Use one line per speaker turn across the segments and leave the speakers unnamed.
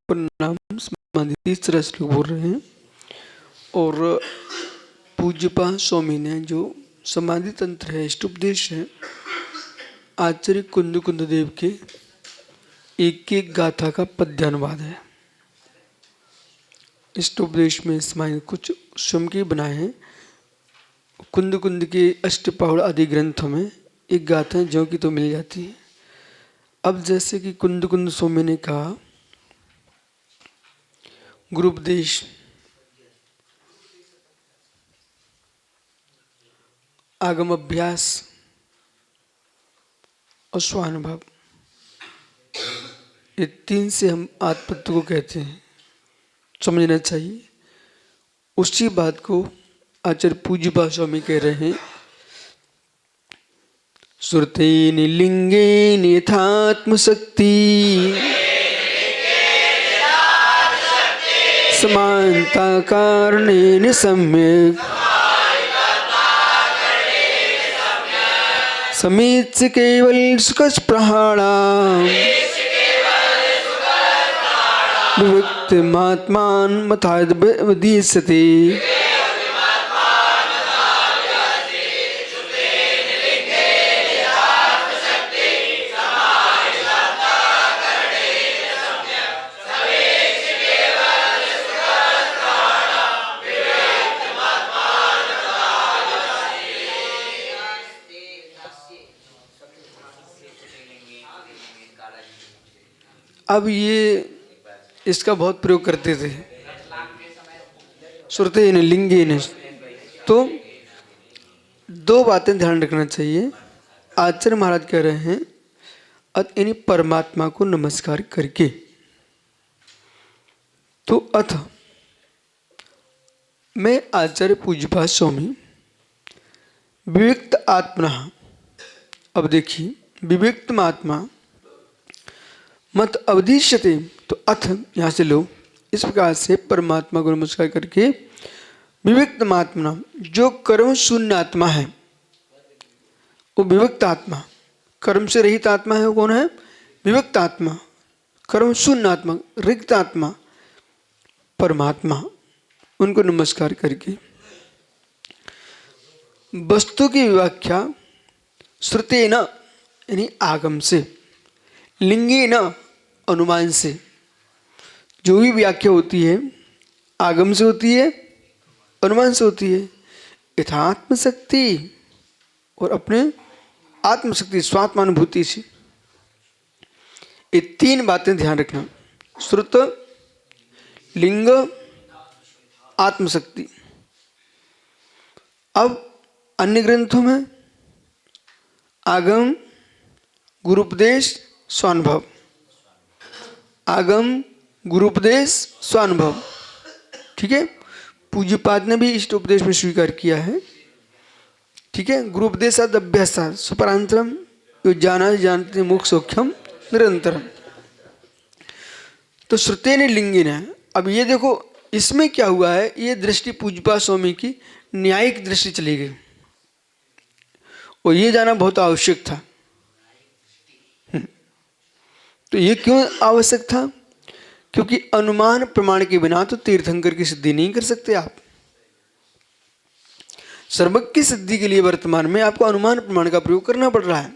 प्रणाम। समाधि इस तरह से लोग बोल रहे हैं। और पूज्यपा स्वामी ने जो समाधि तंत्र है, इष्टोपदेश है, आचार्य कुंद कुंद देव के एक एक गाथा का पद्यानुवाद है। इष्टोपदेश में समाधि कुछ स्वयं के बनाए हैं। कुंद कुंद के अष्टपौड़ आदि ग्रंथों में एक गाथा जो की तो मिल जाती है। अब जैसे कि कुंद कुंद स्वामी ने कहा, गुरुपदेश, आगम अभ्यास और स्वानुभव, ये तीन से हम आत्मतत्व को कहते हैं, समझना चाहिए। उसी बात को आचार्य पूज्यपा स्वामी कह रहे हैं। श्रुतेन लिंगेन यथात्मशक्ति समानता कारणेन सम्यक् समीच्य केवल सुखस्पृहाणाम् विविक्तमात्मानं मथाद्वदिष्यते। अब ये इसका बहुत प्रयोग करते थे, श्रुतेन लिंगेन। तो दो बातें ध्यान रखना चाहिए। आचार्य महाराज कह रहे हैं अथ यानी परमात्मा को नमस्कार करके। तो अथ मैं आचार्य पूज्यपा स्वामी विविक्त आत्मा। अब देखिए, विविक्त आत्मा मत अवदिश्यते। तो अथ यहाँ से लो, इस प्रकार से परमात्मा को नमस्कार करके विविक्त आत्मा, जो कर्म शून्य आत्मा है, वो विविक्त आत्मा, कर्म से रहित आत्मा है, वो कौन है? विविक्त आत्मा, कर्म शून्य आत्मा, रिक्त आत्मा, परमात्मा, उनको नमस्कार करके वस्तु की व्याख्या श्रुतेन यानी आगम से, लिंगेन अनुमान से, जो भी व्याख्या होती है आगम से होती है, अनुमान से होती है। यथात्मशक्ति और अपने आत्मशक्ति स्वात्मानुभूति से, ये तीन बातें ध्यान रखना। श्रुत, लिंग, आत्मशक्ति। अब अन्य ग्रंथों में आगम, गुरुपदेश, स्वानुभव, आगम, गुरुपदेश, स्वानुभव। ठीक है, पूज्यपाद ने भी इष्टोपदेश में स्वीकार किया है। ठीक है, गुरुपदेशाद अभ्यासाद सुपरांतरम यो जाना जानते मोक्ष सौख्यम निरंतरम। तो श्रुतेन लिंगेन है। अब ये देखो, इसमें क्या हुआ है, ये दृष्टि पूज्यपाद स्वामी की न्यायिक दृष्टि चली गई, और ये जाना बहुत आवश्यक था। तो ये क्यों आवश्यक था? क्योंकि अनुमान प्रमाण के बिना तो तीर्थंकर की सिद्धि नहीं कर सकते आप। सर्वज्ञ की सिद्धि के लिए वर्तमान में आपको अनुमान प्रमाण का प्रयोग करना पड़ रहा है,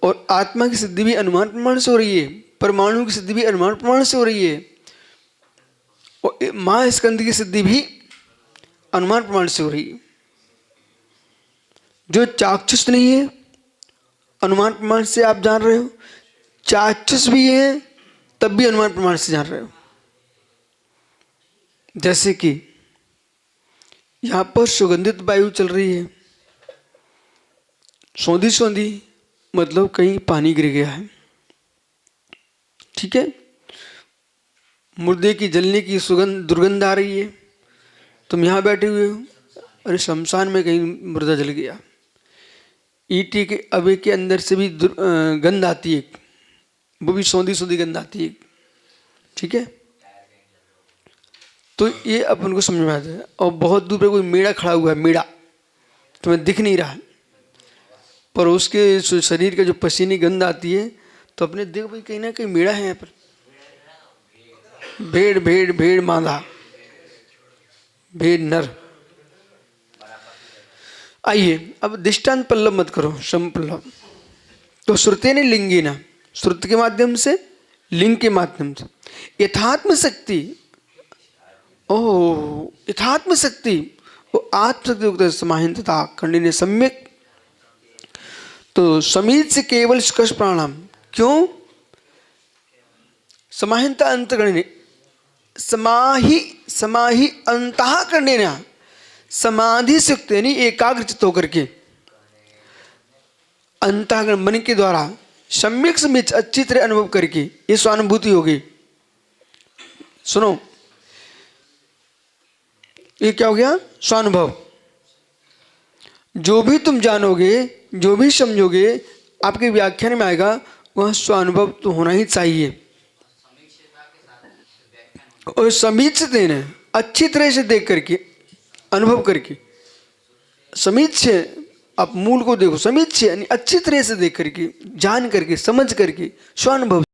और आत्मा की सिद्धि भी अनुमान प्रमाण से हो रही है, परमाणु की सिद्धि भी अनुमान प्रमाण से हो रही है, और महास्कंद की सिद्धि भी अनुमान प्रमाण से हो रही है। जो चाक्षुष नहीं है, अनुमान प्रमाण से आप जान रहे हो, चाक्षुष भी है तब भी अनुमान प्रमाण से जान रहे हो। जैसे कि यहां पर सुगंधित वायु चल रही है, सौंधी सौंधी, मतलब कहीं पानी गिर गया है। ठीक है, मुर्दे की जलने की सुगंध, दुर्गंध आ रही है, तुम यहां बैठे हुए हो, अरे शमशान में कहीं मुर्दा जल गया, ईटी के अवे के अंदर से भी गंध आती है, वो भी सौंधी सौंधी गंध आती है। ठीक है, तो ये अपन को समझ में आता है। और बहुत दूर पे कोई मेढ़ा खड़ा हुआ है, मेढ़ा तुम्हें दिख नहीं रहा, पर उसके शरीर का जो पसीनी गंध आती है, तो अपने देखो भाई कहीं ना कहीं मेढ़ा है यहाँ पर, भेड़ भेड़ भेड़ मादा, भेड़ नर। आइए अब दृष्टांत पल्लव मत करो, सम पल्लव। तो श्रुति ने लिंगी ना, श्रुति के माध्यम से, लिंग के माध्यम से यथात्म शक्ति। ओह, यथात्म शक्ति वो आत्मशक्ति युक्त समाहितता खंडी ने सम्यक। तो समीत से केवल स्कर्श प्राणायाम क्यों? समाहिता अंतकरण समाहि समाहि अंतः करने ना, समाधि से युक्त यानी एकाग्रचित होकर के अंतःकरण मन के द्वारा सम्यक समीच अच्छी तरह अनुभव करके ये स्वानुभूति होगी। सुनो, ये क्या हो गया? स्वानुभव। जो भी तुम जानोगे, जो भी समझोगे, आपके व्याख्यान में आएगा, वह स्वानुभव तो होना ही चाहिए। और समीच से देना, अच्छी तरह से देख करके, अनुभव करके। समीच से आप मूल को देखो, समीच से यानी अच्छी तरह से देख करके, जान करके, समझ करके, स्वानुभव।